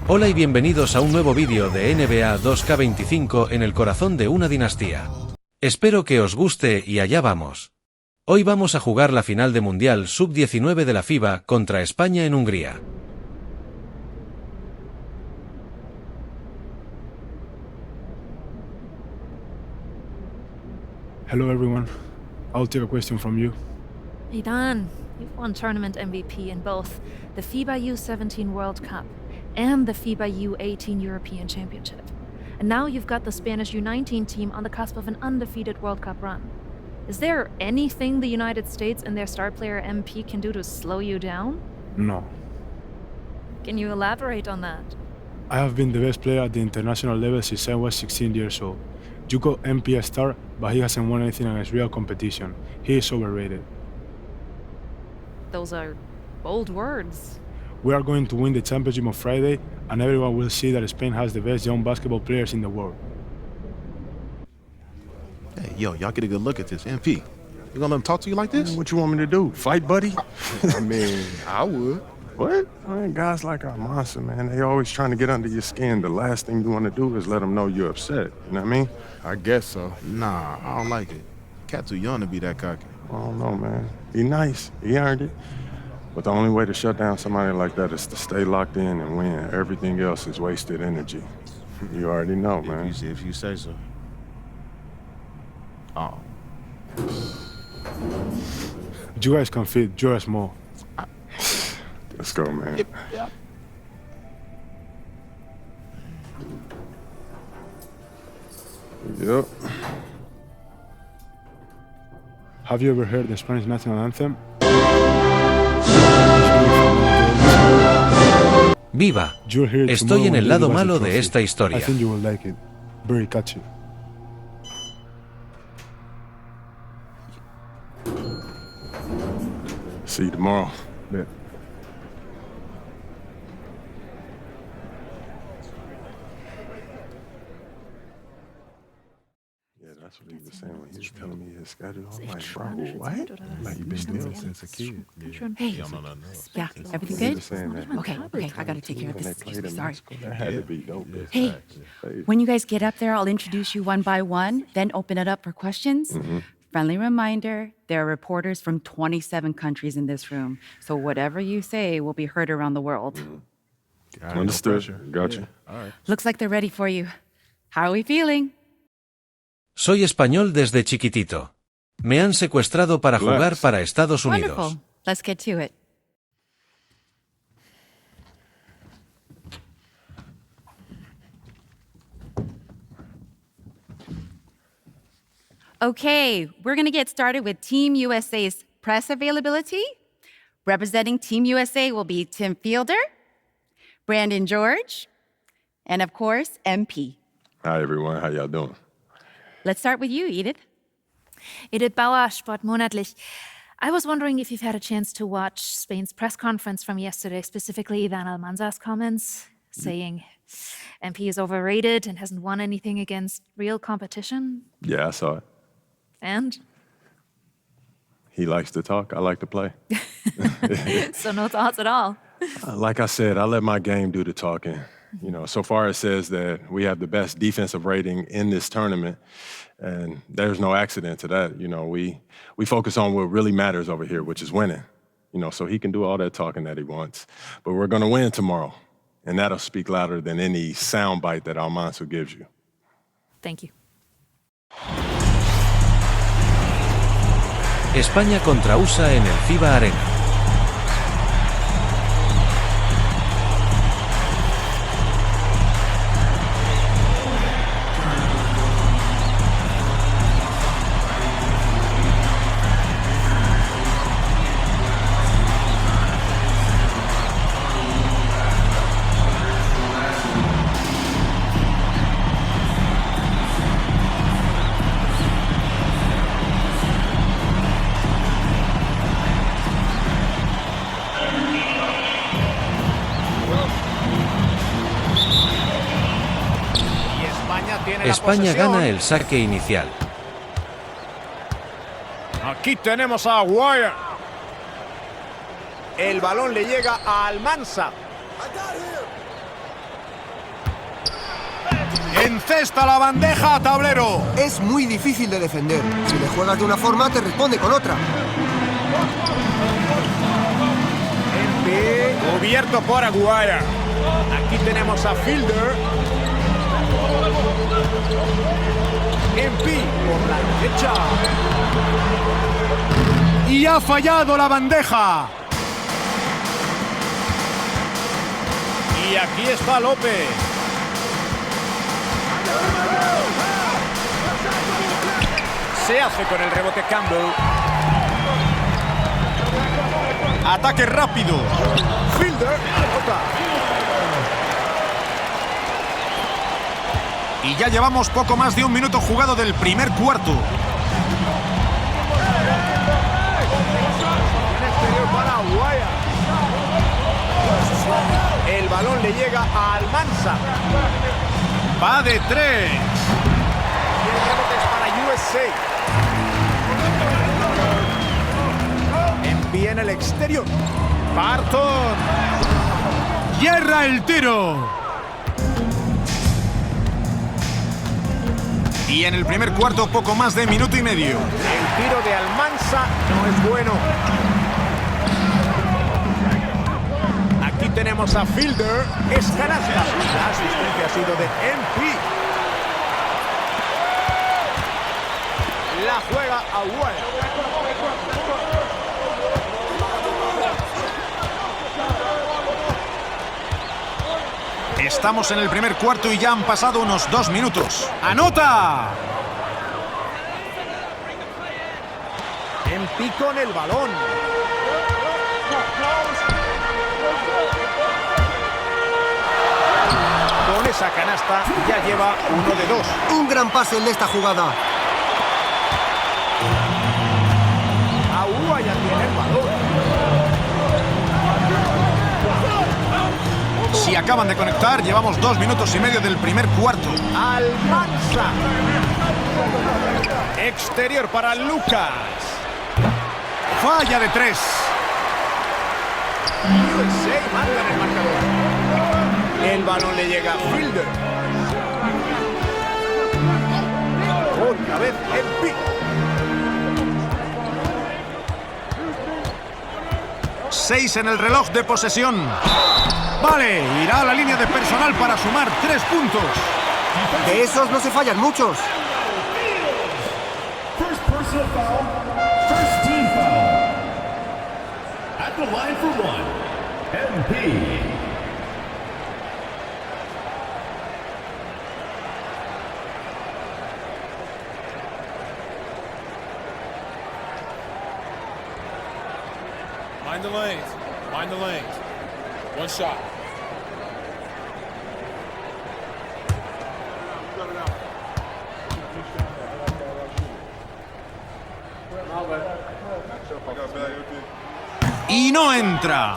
Hola y bienvenidos a un nuevo vídeo de NBA 2K25 en el corazón de una dinastía. Espero que os guste y allá vamos. Hoy vamos a jugar la final de Mundial Sub-19 de la FIBA contra España en Hungría. Hello everyone. I'll take a question from you. Hey Dan, you've won tournament MVP in both the FIBA U17 World Cup and the FIBA U18 European Championship. And now you've got the Spanish U19 team on the cusp of an undefeated World Cup run. Is there anything the United States and their star player MP can do to slow you down? No. Can you elaborate on that? I have been the best player at the international level since I was 16 years old. You call MP a star, but he hasn't won anything against real competition. He is overrated. Those are bold words. We are going to win the championship on Friday, and everyone will see that Spain has the best young basketball players in the world. Hey, yo, y'all get a good look at this. MP, you gonna let him talk to you like this? What you want me to do? Fight, buddy? I mean, I would. What? Man, guys like our monster, man, they always trying to get under your skin. The last thing you want to do is let them know you're upset. You know what I mean? I guess so. Nah, I don't like it. Cat too young to be that cocky. I don't know, man. Be nice. He earned it. But the only way to shut down somebody like that is to stay locked in and win. Everything else is wasted energy. You already know, man. If you say so. Oh. You guys can fit, you're small. Let's go, man. Yeah. Yep. Have you ever heard the Spanish national anthem? ¡Viva! You'll hear it Estoy tomorrow en when el they lado give us the malo de trophy. esta I historia. think you will like it. Very catchy. See you tomorrow. Bet. Yeah, that's what he was saying when he was telling me his schedule. I'm like, bro, what? Like, you been doing since a kid. Hey, You don't know nothing else. yeah, everything He good? was saying that. Okay, I gotta take care of When they this. played Excuse me, in sorry. Mexico, that had to be dope. Hey, when you guys get up there, I'll introduce you one by one, then open it up for questions. Friendly reminder, there are reporters from 27 countries in this room, so whatever you say will be heard around the world. All right, no Understood. pressure. Gotcha. All right. Looks like they're ready for you. How are we feeling? Soy español desde chiquitito. Me han secuestrado para jugar Relax. para Estados Unidos. Wonderful. Let's get to it. Okay, we're going to get started with Team USA's press availability. Representing Team USA will be Tim Fielder, Brandon George, and of course, MP. Hi, everyone. How y'all doing? Let's start with you, Edith. Edith Bauer, Sport Monatlich. I was wondering if you've had a chance to watch Spain's press conference from yesterday, specifically Ivan Almanza's comments saying MP is overrated and hasn't won anything against real competition. Yeah, I saw it. And? He likes to talk. I like to play. So no thoughts at all. Like I said, I let my game do the talking. You know, so far it says that we have the best defensive rating in this tournament, and there's no accident to that. You know, we focus on what really matters over here, which is winning. You know, so he can do all that talking that he wants. But we're going to win tomorrow, and that'll speak louder than any soundbite that Almanza gives you. Thank you. España contra USA en el FIBA Arena. España gana el saque inicial. Aquí tenemos a Wire. El balón le llega a Almanza. Encesta la bandeja a tablero. Es muy difícil de defender. Si le juegas de una forma, te responde con otra. Cubierto por Aguirre. Aquí tenemos a Fielder. MP por la derecha. Y ha fallado la bandeja. Y aquí está López. Se hace con el rebote Campbell. Ataque rápido. Fielder. Y ya llevamos poco más de un minuto jugado del primer cuarto. El balón le llega a Almanza. Va de 3. Y el rebote es para USA. Envía en el exterior. Barton. Hierra el tiro. Y en el primer cuarto, poco más de minuto y medio. El tiro de Almanza no es bueno. Aquí tenemos a Fielder. Es canasta. La asistencia ha sido de MP. La juega a Wyatt. Estamos en el primer cuarto y ya han pasado unos 2 minutos. ¡Anota! MP con el balón. Con esa canasta ya lleva 1 de 2. Un gran pase en esta jugada. Aúa ya tiene el balón. Si acaban de conectar, llevamos 2 minutos y medio del primer cuarto. Almanza. Exterior para Lucas. Falla de 3. USA manda en el marcador. El balón le llega a Fielder. Otra vez el pick. 6 en el reloj de posesión. Vale, irá a la línea de personal para sumar 3 puntos. De esos no se fallan muchos. First personal foul, first team foul. At the line for 1, MP. Mind the lanes. Mind the lanes. One shot. Y no entra.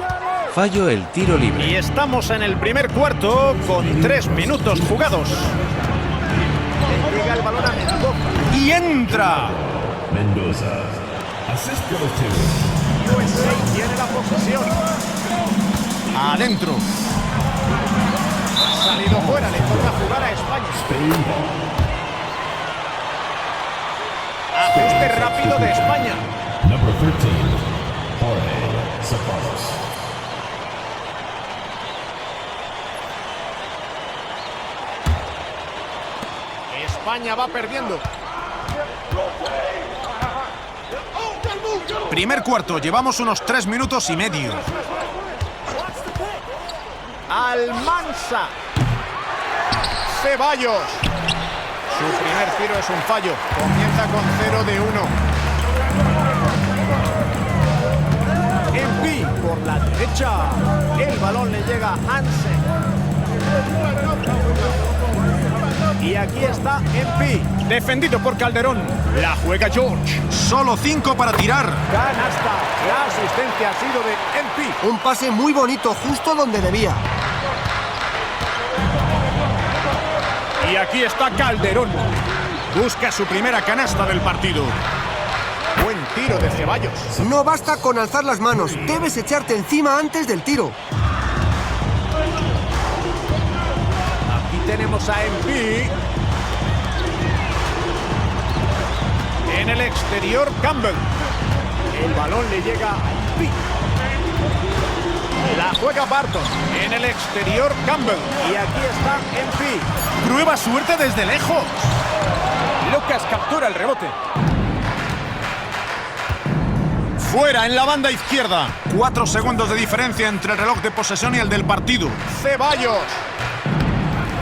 Fallo el tiro libre. Y estamos en el primer cuarto con 3 minutos jugados. Llega el balón a Mendoza. Y entra. Mendoza. Assist goes to. USA tiene la posesión. Adentro. Ha salido fuera, le toca jugar a España. Spain ball. Ajuste rápido de España. Number 13, Jorge Zapatos. España va perdiendo. Primer cuarto, llevamos unos 3 minutos y medio. Almanza. Ceballos. Su primer tiro es un fallo. Comienza con 0 de 1. MP por la derecha. El balón le llega a Hansen. Y aquí está MP. Defendido por Calderón. La juega George. Solo 5 para tirar. Canasta. La asistencia ha sido de MP. Un pase muy bonito, justo donde debía. Y aquí está Calderón. Busca su primera canasta del partido. Buen tiro de Ceballos. No basta con alzar las manos. Debes echarte encima antes del tiro. Aquí tenemos a MP. En el exterior, Campbell. El balón le llega a MP. La juega Barton. En el exterior, Campbell. Y aquí está MP. Prueba suerte desde lejos. Lucas captura el rebote. Fuera en la banda izquierda. 4 segundos de diferencia entre el reloj de posesión y el del partido. Ceballos.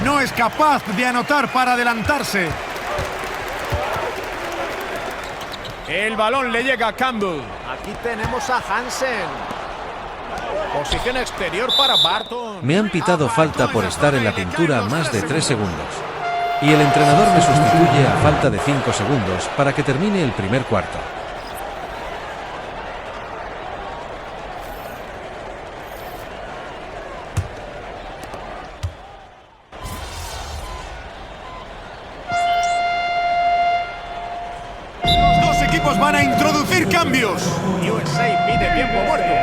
No es capaz de anotar para adelantarse. El balón le llega a Campbell. Aquí tenemos a Hansen. Posición exterior para Barton. Me han pitado falta por estar en la pintura más de 3 segundos. Y el entrenador me sustituye a falta de 5 segundos para que termine el primer cuarto. Los dos equipos van a introducir cambios. USA pide tiempo muerto.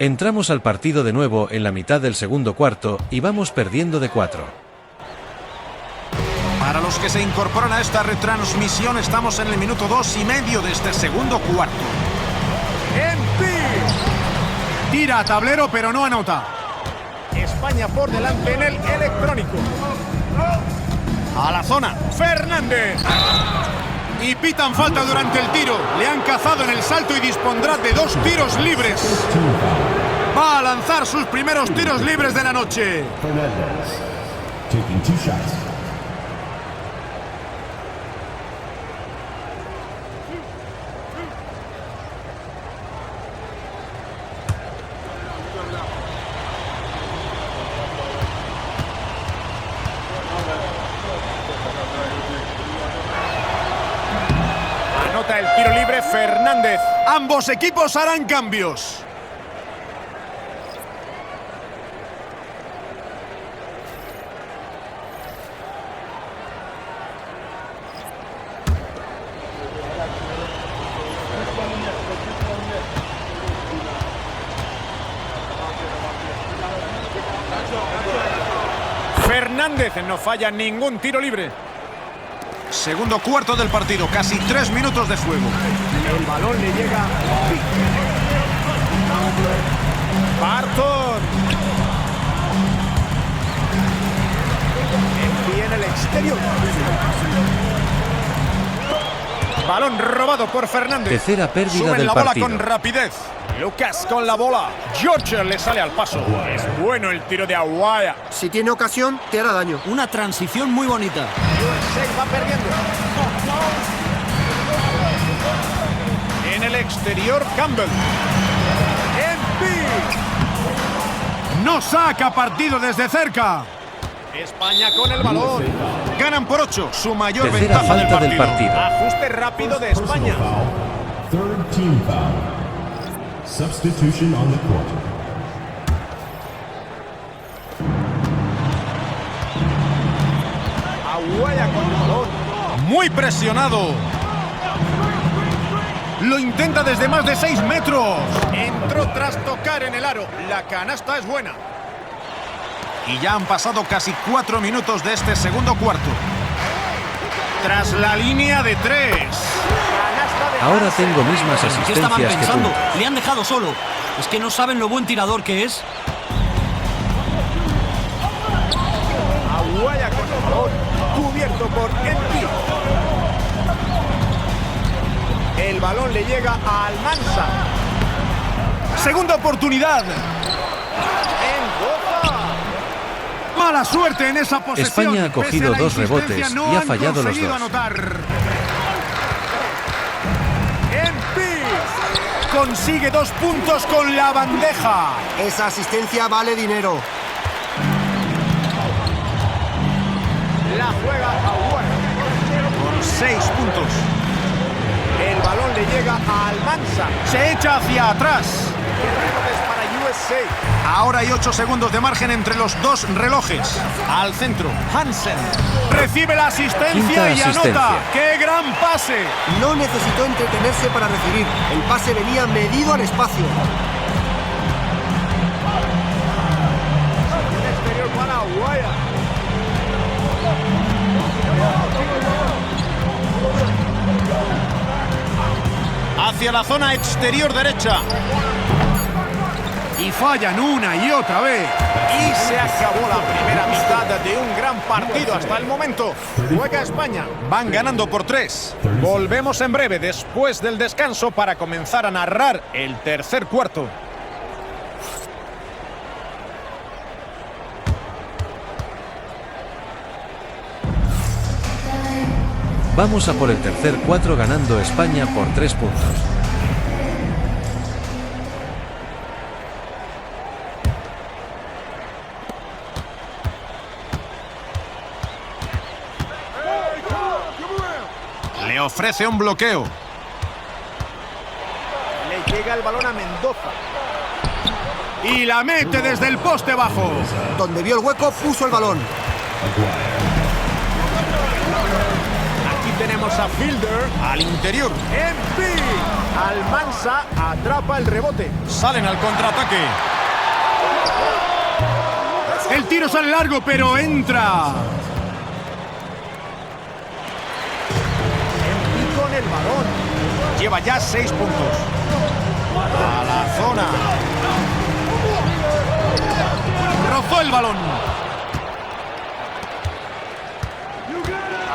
Entramos al partido de nuevo en la mitad del segundo cuarto y vamos perdiendo de 4. Para los que se incorporan a esta retransmisión, estamos en el minuto 2,5 de este segundo cuarto. MP. Tira a tablero, pero no anota. España por delante en el electrónico. A la zona, Fernández. Y pitan falta durante el tiro. Le han cazado en el salto y dispondrá de 2 tiros libres. Va a lanzar sus primeros tiros libres de la noche. Fernandez, taking 2 shots. Anota el tiro libre Fernández. Ambos equipos harán cambios. Fernández no falla ningún tiro libre. Segundo cuarto del partido, casi 3 minutos de juego. El balón le llega a Barton. En el exterior. Balón robado por Fernández. Tercera pérdida Suben del la bola partido. con rapidez. Lucas con la bola. George le sale al paso. Es bueno el tiro de Aguaya. Si tiene ocasión, te hará daño. Una transición muy bonita. USA va perdiendo. En el exterior, Campbell. MP. No saca partido desde cerca. España con el balón. Ganan por 8. Su mayor Tercera ventaja falta del partido. Ajuste rápido de España. Third team foul. Substitution on the court. Aguaya con el balón. Muy presionado. Lo intenta desde más de 6 metros. Entró tras tocar en el aro. La canasta es buena. Y ya han pasado casi 4 minutos de este segundo cuarto. Tras la línea de 3. Ahora tengo mismas ¿Qué estaban asistencias que pensando? puntos. Le han dejado solo. Es que no saben lo buen tirador que es. Aguaya con el balón. Cubierto por MP. El balón le llega a Almanza. Segunda oportunidad. En Goza. Mala suerte en esa posesión. España ha cogido Pese a la 2 rebotes insistencia, y no ha han fallado los conseguido 2. anotar. MP consigue 2 puntos con la bandeja. Esa asistencia vale dinero. La juega Aguaya con 6 puntos. El balón le llega a Almanza. Se echa hacia atrás. Rebotes para USA. Ahora hay 8 segundos de margen entre los 2 relojes. Al centro, Hansen. Recibe la asistencia Quinta y asistencia. anota. ¡Qué gran pase! No necesitó entretenerse para recibir. El pase venía medido al espacio. Aguaya. Hacia la zona exterior derecha. Y fallan una y otra vez. Y se acabó la primera mitad de un gran partido hasta el momento. Juega España. Van ganando por 3. Volvemos en breve después del descanso para comenzar a narrar el tercer cuarto. Vamos a por el tercer cuatro ganando España por 3 puntos. Le ofrece un bloqueo. Le llega el balón a Mendoza. Y la mete desde el poste bajo. Donde vio el hueco, puso el balón. Aquí tenemos a Fielder al interior. MP. Almanza atrapa el rebote. Salen al contraataque. El tiro sale largo, pero entra. MP con el balón. Lleva ya 6 puntos. A la zona. Rozó el balón.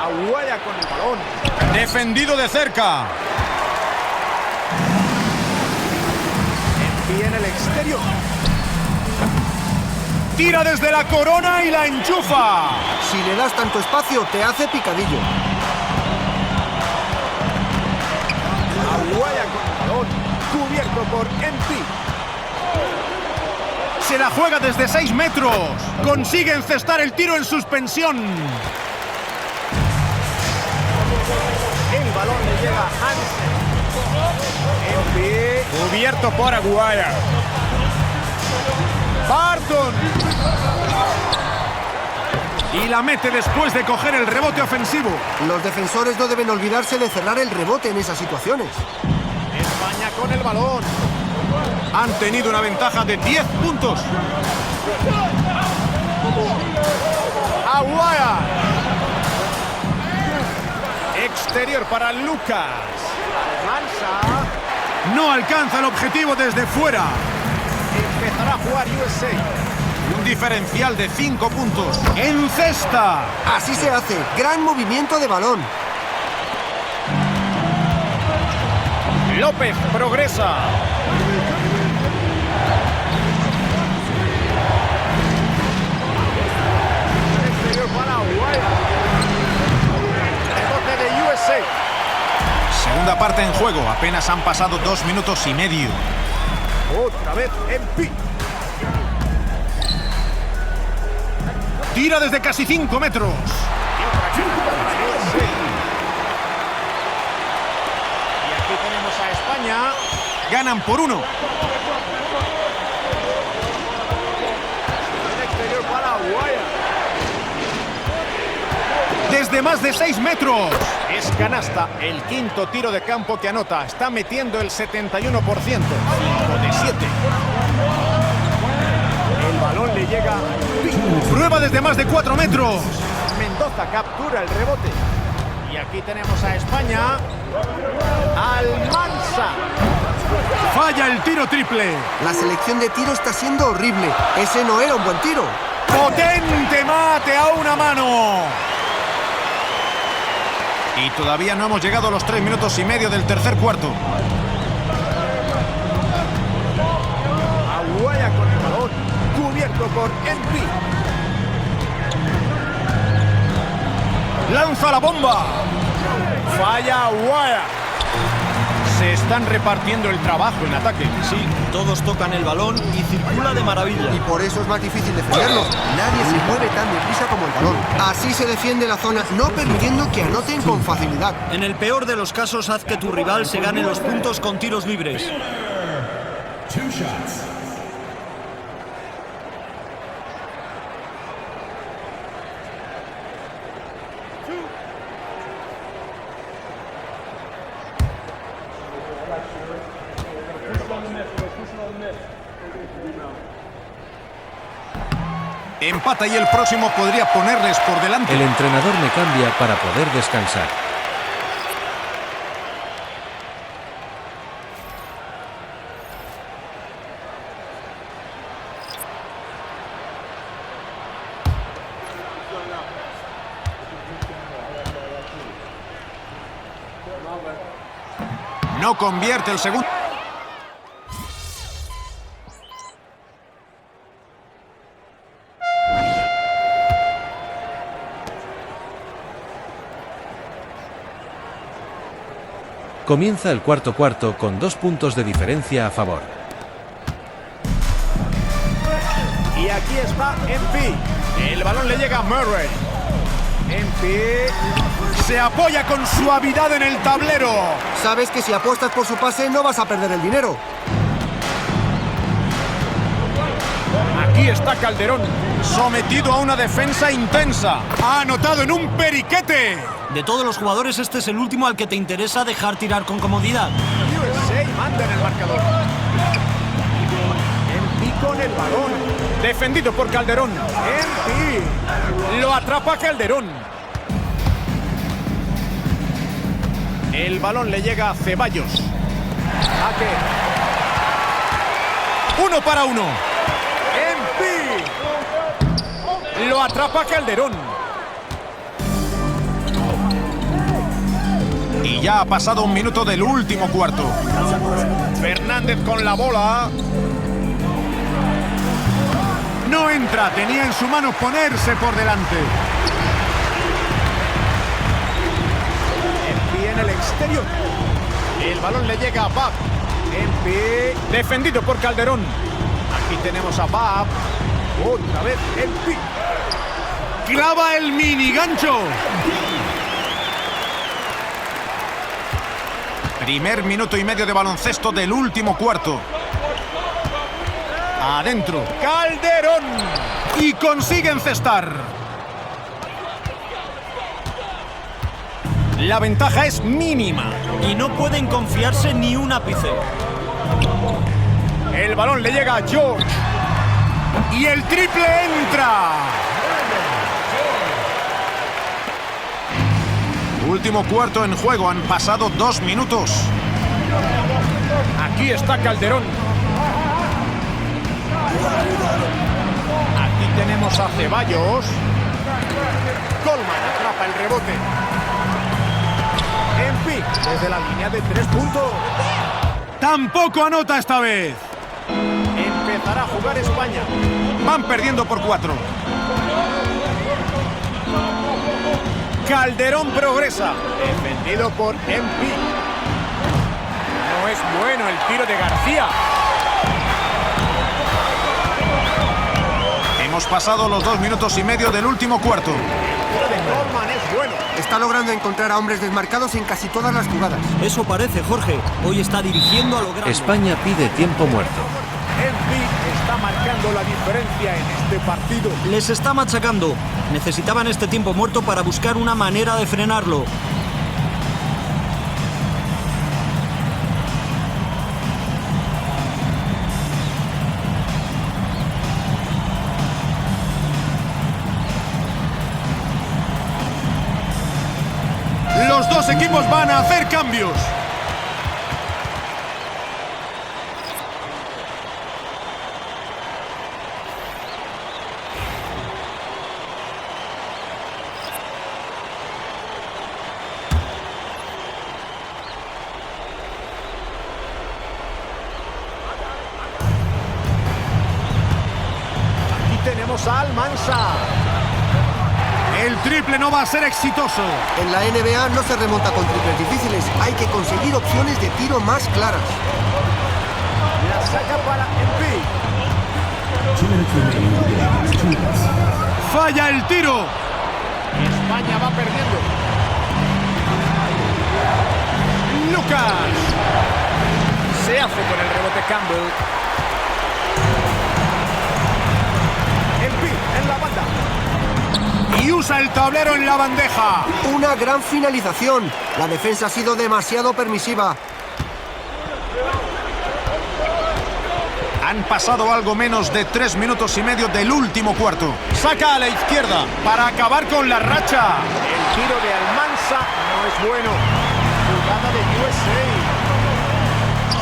Aguaya con el balón. Defendido de cerca. Envía en el exterior. Tira desde la corona y la enchufa. Si le das tanto espacio, te hace picadillo. Aguaya con el balón. Cubierto por MP. Se la juega desde 6 metros. Consigue encestar el tiro en suspensión. El balón le llega a Hansen. En pie. Cubierto por Aguaya. Barton. Y la mete después de coger el rebote ofensivo. Los defensores no deben olvidarse de cerrar el rebote en esas situaciones. España con el balón. Han tenido una ventaja de 10 puntos. Aguaya. Exterior para Lucas. Mansa. No alcanza el objetivo desde fuera. Empezará a jugar USA. Un diferencial de 5 puntos. En cesta. Así se hace. Gran movimiento de balón. López progresa. Exterior para Aguaya. Rebote de USA. Segunda parte en juego. Apenas han pasado 2 minutos y medio. Otra vez MP. Tira desde casi 5 metros. Y aquí tenemos a España. Ganan por 1. El exterior para Aguaya. Desde más de 6 metros. Es canasta. El quinto tiro de campo que anota. Está metiendo el 71%. 5 de 7. El balón le llega. Prueba desde más de 4 metros. Mendoza captura el rebote. Y aquí tenemos a España. Almanza. Falla el tiro triple. La selección de tiro está siendo horrible. Ese no era un buen tiro. Potente mate a una mano. Y todavía no hemos llegado a los 3 minutos y medio del tercer cuarto. Aguaya con el balón. Cubierto por MP. Lanza la bomba. Falla Aguaya. Se están repartiendo el trabajo en ataque. Sí, todos tocan el balón y circula de maravilla. Y por eso es más difícil defenderlo. Nadie se mueve tan deprisa como el balón. Así se defiende la zona, no permitiendo que anoten con facilidad. En el peor de los casos, haz que tu rival se gane los puntos con tiros libres. 2 shots. Empata y el próximo podría ponerles por delante. El entrenador me cambia para poder descansar. No convierte el segundo. Comienza el cuarto con 2 puntos de diferencia a favor. Y aquí está MP. El balón le llega a Murray. MP se apoya con suavidad en el tablero. Sabes que si apuestas por su pase no vas a perder el dinero. Aquí está Calderón, sometido a una defensa intensa. Ha anotado en un periquete. De todos los jugadores, este es el último al que te interesa dejar tirar con comodidad. USA manda en el marcador. MP con el balón. Defendido por Calderón. MP. Lo atrapa Calderón. El balón le llega a Ceballos. Jaque. 1 para 1. MP. Lo atrapa Calderón. Y ya ha pasado un minuto del último cuarto. Fernández con la bola. No entra, tenía en su mano ponerse por delante. MP en el exterior. El balón le llega a Bab. MP defendido por Calderón. Aquí tenemos a Bab. Otra vez MP. Clava el mini gancho. Primer minuto y medio de baloncesto del último cuarto. Adentro. Calderón. Y consigue encestar. La ventaja es mínima. Y no pueden confiarse ni un ápice. El balón le llega a George. Y el triple entra. Último cuarto en juego, han pasado 2 minutos. Aquí está Calderón. Aquí tenemos a Ceballos. Coleman atrapa el rebote. MP desde la línea de 3 puntos. Tampoco anota esta vez. Empezará a jugar España. Van perdiendo por 4. Calderón progresa. Defendido por MP. No es bueno el tiro de García. Hemos pasado los 2 minutos y medio del último cuarto. El tiro de Coleman es bueno. Está logrando encontrar a hombres desmarcados en casi todas las jugadas. Eso parece, Jorge. Hoy está dirigiendo a lo grande. España pide tiempo muerto. MP está marcando la diferencia en este partido. Les está machacando. Necesitaban este tiempo muerto para buscar una manera de frenarlo. Los dos equipos van a hacer cambios. Tenemos a Almansa. El triple no va a ser exitoso. En la NBA no se remonta con triples difíciles. Hay que conseguir opciones de tiro más claras. La saca para MP. Falla el tiro. España va perdiendo. Lucas. Se hace con el rebote Campbell. En la banda. Y usa el tablero en la bandeja. Una gran finalización. La defensa ha sido demasiado permisiva. Han pasado algo menos de 3 minutos y medio del último cuarto. Saca a la izquierda para acabar con la racha. El tiro de Almansa no es bueno. Jugada de USA.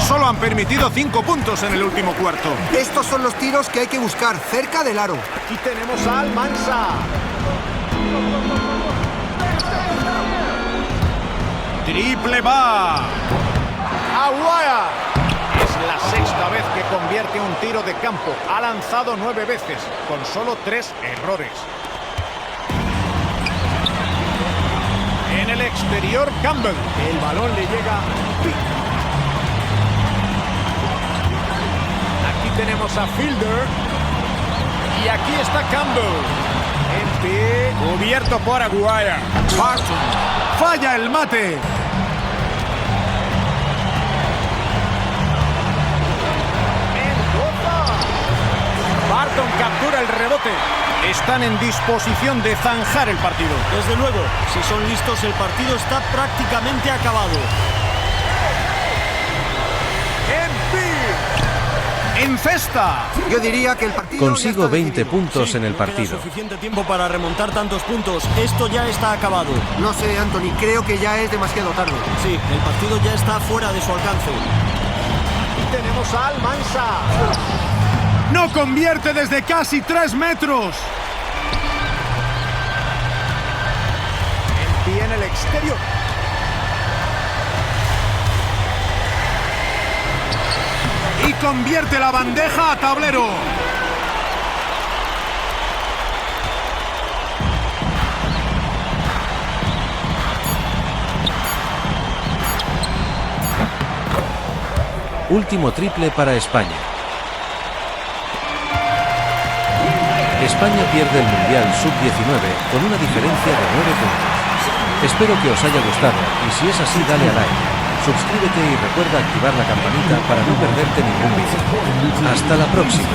Solo han permitido 5 puntos en el último cuarto. Estos son los tiros que hay que buscar cerca del aro. Aquí tenemos a Almansa. Triple va. Aguaya. Es la sexta vez que convierte un tiro de campo. Ha lanzado 9 veces, con solo 3 errores. En el exterior, Campbell. El balón le llega. Aquí tenemos a Fielder. Y aquí está Campbell. En pie. Cubierto por Aguaya. Barton. Falla el mate. Barton captura el rebote. Están en disposición de zanjar el partido. Desde luego, si son listos, el partido está prácticamente acabado. En cesta. Yo diría que el partido Consigo ya está 20 decidido. puntos en el No queda partido. suficiente tiempo para remontar tantos puntos. Esto ya está acabado. No sé, Anthony, creo que ya es demasiado tarde. Sí, el partido ya está fuera de su alcance. Aquí tenemos a Almansa. No convierte desde casi 3 metros. En pie en el exterior. Y convierte la bandeja a tablero. Último triple para España. España pierde el Mundial Sub-19 con una diferencia de 9 puntos. Espero que os haya gustado y si es así dale a like. Suscríbete y recuerda activar la campanita para no perderte ningún vídeo. Hasta la próxima.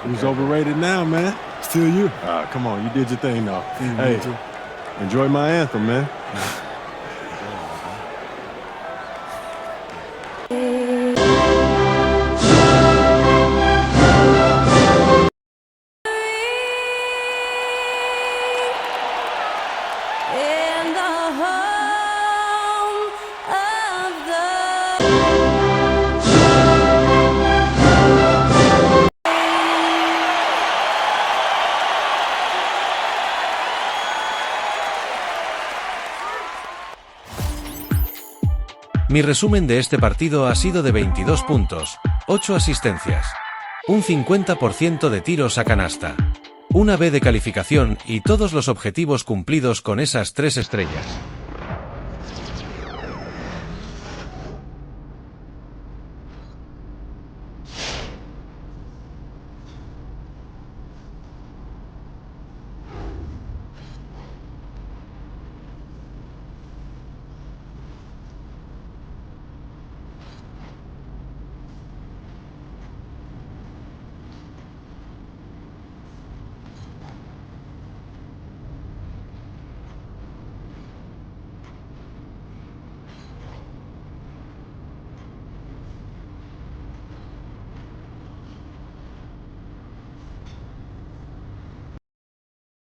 Who's overrated now, man? Still you. Come on, you did your thing, though. Me Hey, too. enjoy my anthem, man. In the home of the Mi resumen de este partido ha sido de 22 puntos, 8 asistencias, un 50% de tiros a canasta, una B de calificación y todos los objetivos cumplidos con esas 3 estrellas.